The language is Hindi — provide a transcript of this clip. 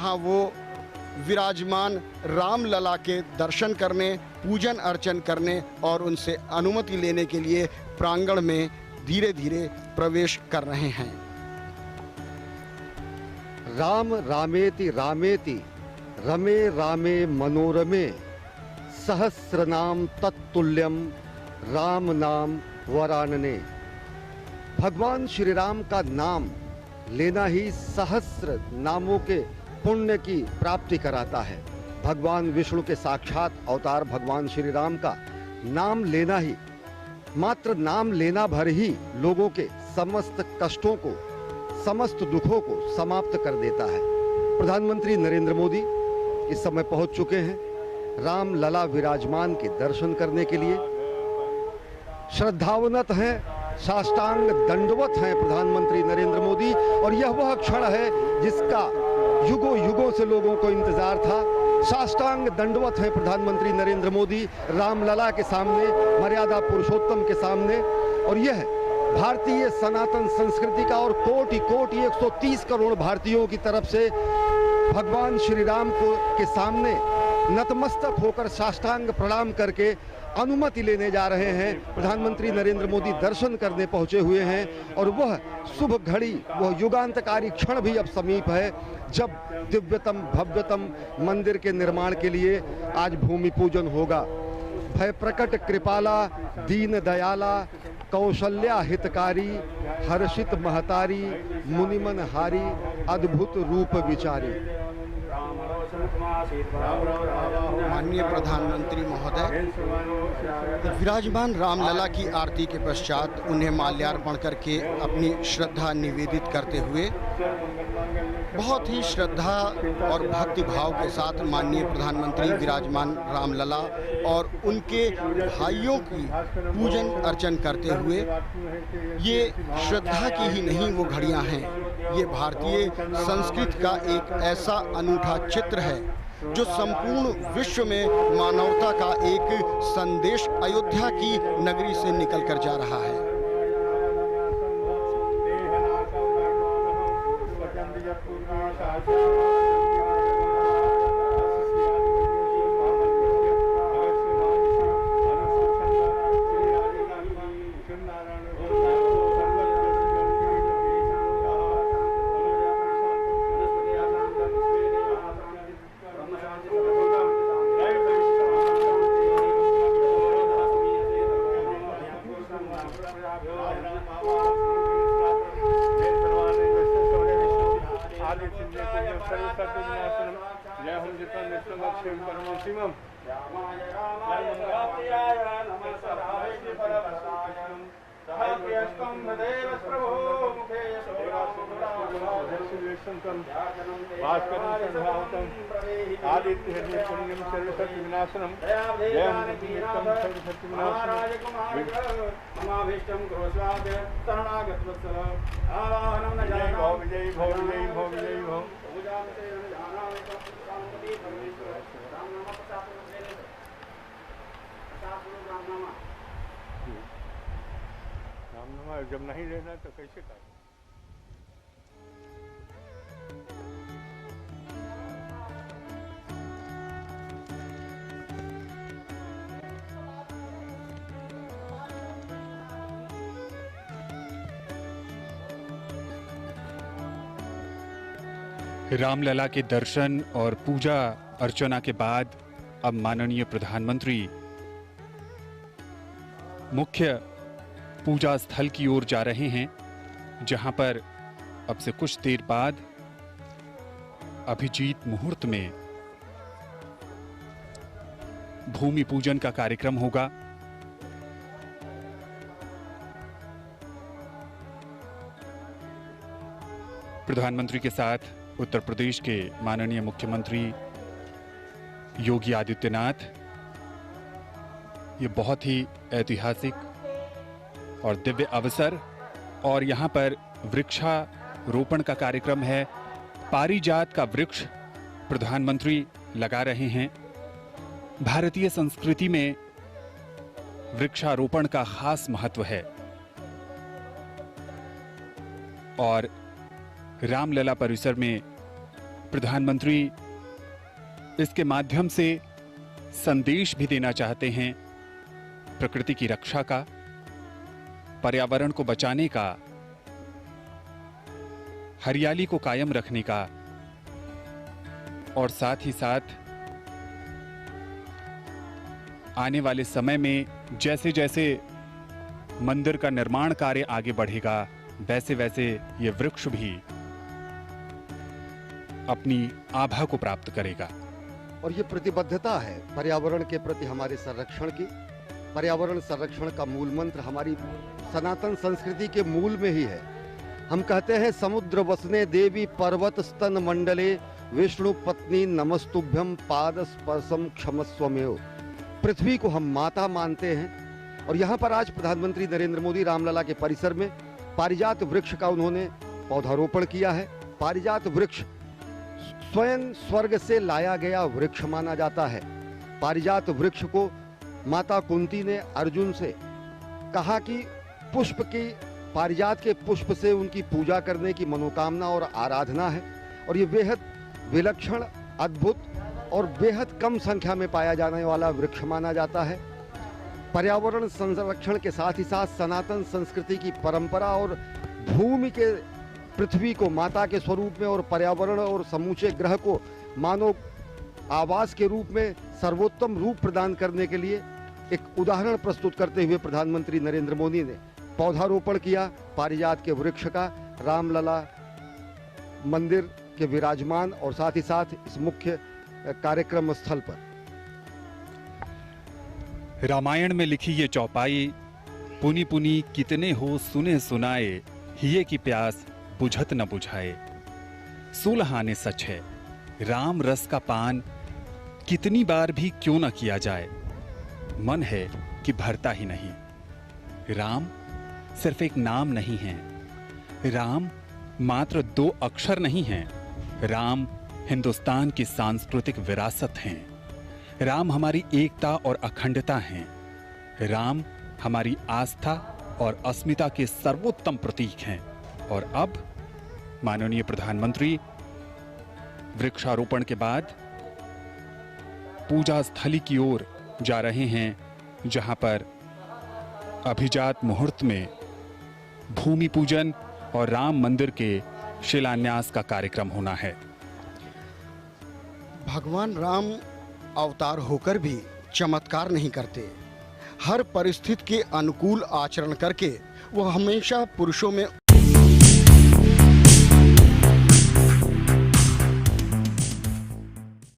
जहां वो विराजमान रामलला के दर्शन करने, पूजन अर्चन करने और उनसे अनुमति लेने के लिए प्रांगण में धीरे धीरे प्रवेश कर रहे हैं। राम रामेति रामेति रमे रामे मनोरमे सहस्रनाम तत्तुल्यम राम नाम वरानने। भगवान श्री राम का नाम लेना ही सहस्र नामों के पुण्य की प्राप्ति कराता है। भगवान विष्णु के साक्षात अवतार भगवान श्री राम का नाम लेना ही, मात्र नाम लेना भर ही लोगों के समस्त कष्टों को, समस्त दुखों को समाप्त कर देता है। प्रधानमंत्री नरेंद्र मोदी इस समय पहुंच चुके हैं राम लला विराजमान के दर्शन करने के लिए। श्रद्धावनत हैं, साष्टांग दंडवत हैं प्रधानमंत्री नरेंद्र मोदी, और यह वह क्षण है जिसका युगों युगों से लोगों को इंतजार था। साष्टांग दंडवत हैं प्रधानमंत्री नरेंद्र मोदी रामलला के सामने, मर्यादा पुरुषोत्तम के सामने। और यह भारतीय सनातन संस्कृति का और कोटि कोटि 130 करोड़ भारतीयों की तरफ से भगवान श्री राम को के सामने नतमस्तक होकर साष्टांग प्रणाम करके अनुमति लेने जा रहे हैं। प्रधानमंत्री नरेंद्र मोदी दर्शन करने पहुंचे हुए हैं और वह शुभ घड़ी, वह युगांतकारी क्षण भी अब समीप है जब दिव्यतम भव्यतम मंदिर के निर्माण के लिए आज भूमि पूजन होगा। भय प्रकट कृपाला दीन दयाला कौशल्या हितकारी हर्षित महतारी मुनिमन हारी अद्भुत रूप विचारी। माननीय प्रधानमंत्री महोदय, विराजमान रामलला की आरती के पश्चात उन्हें माल्यार्पण करके अपनी श्रद्धा निवेदित करते हुए बहुत ही श्रद्धा और भक्ति भाव के साथ माननीय प्रधानमंत्री विराजमान रामलला और उनके भाइयों की पूजन अर्चन करते हुए, ये श्रद्धा की ही नहीं वो घड़ियां हैं, ये भारतीय संस्कृति का एक ऐसा अनूठा चित्र है जो संपूर्ण विश्व में मानवता का एक संदेश अयोध्या की नगरी से निकल कर जा रहा है। रामनामा जब नहीं लेना तो कैसे करें? रामलला के दर्शन और पूजा अर्चना के बाद अब माननीय प्रधानमंत्री मुख्य पूजा स्थल की ओर जा रहे हैं, जहां पर अब से कुछ देर बाद अभिजीत मुहूर्त में भूमि पूजन का कार्यक्रम होगा। प्रधानमंत्री के साथ उत्तर प्रदेश के माननीय मुख्यमंत्री योगी आदित्यनाथ, ये बहुत ही ऐतिहासिक और दिव्य अवसर, और यहाँ पर वृक्षारोपण का कार्यक्रम है। पारिजात का वृक्ष प्रधानमंत्री लगा रहे हैं। भारतीय संस्कृति में वृक्षारोपण का खास महत्व है और रामलला परिसर में प्रधानमंत्री इसके माध्यम से संदेश भी देना चाहते हैं प्रकृति की रक्षा का, पर्यावरण को बचाने का, हरियाली को कायम रखने का और साथ ही साथ आने वाले समय में जैसे जैसे मंदिर का निर्माण कार्य आगे बढ़ेगा वैसे वैसे ये वृक्ष भी अपनी आभा को प्राप्त करेगा। और ये प्रतिबद्धता है पर्यावरण के प्रति हमारे संरक्षण की। पर्यावरण संरक्षण का मूल मंत्र हमारी सनातन संस्कृति के मूल में ही है। हम कहते हैं समुद्र वसने देवी पर्वत स्तन मंडले विष्णु पत्नी नमस्तुभ्यम पाद स्पर्शम क्षमस्वमेव। पृथ्वी को हम माता मानते हैं और यहाँ पर आज प्रधानमंत्री नरेंद्र मोदी रामलला के परिसर में पारिजात वृक्ष का उन्होंने पौधारोपण किया है। पारिजात वृक्ष स्वयं स्वर्ग से लाया गया वृक्ष माना जाता है। पारिजात वृक्ष को माता कुंती ने अर्जुन से कहा कि पुष्प की पारिजात के पुष्प से उनकी पूजा करने की मनोकामना और आराधना है और ये बेहद विलक्षण, अद्भुत और बेहद कम संख्या में पाया जाने वाला वृक्ष माना जाता है। पर्यावरण संरक्षण के साथ ही साथ सनातन संस्कृति की परंपरा और भूमि के पृथ्वी को माता के स्वरूप में और पर्यावरण और समूचे ग्रह को मानव आवास के रूप में सर्वोत्तम रूप प्रदान करने के लिए एक उदाहरण प्रस्तुत करते हुए प्रधानमंत्री नरेंद्र मोदी ने पौधारोपण किया पारिजात के वृक्ष का रामलला मंदिर के विराजमान और साथ ही साथ इस मुख्य कार्यक्रम स्थल पर। रामायण में लिखी ये चौपाई, पुनी पुनी कितने हो सुने सुनाए, हिये की प्यास बुझत न बुझाए। सुलहाने सच है, राम रस का पान कितनी बार भी क्यों न किया जाए, मन है कि भरता ही नहीं। राम सिर्फ एक नाम नहीं है, राम मात्र 2 अक्षर नहीं हैं, राम हिंदुस्तान की सांस्कृतिक विरासत हैं, राम हमारी एकता और अखंडता हैं, राम हमारी आस्था और अस्मिता के सर्वोत्तम प्रतीक हैं। और अब माननीय प्रधानमंत्री वृक्षारोपण के बाद पूजा स्थली की ओर जा रहे हैं, जहां पर अभिजात मुहूर्त में भूमि पूजन और राम मंदिर के शिलान्यास का कार्यक्रम होना है। भगवान राम अवतार होकर भी चमत्कार नहीं करते। हर परिस्थिति के अनुकूल आचरण करके वो हमेशा पुरुषों में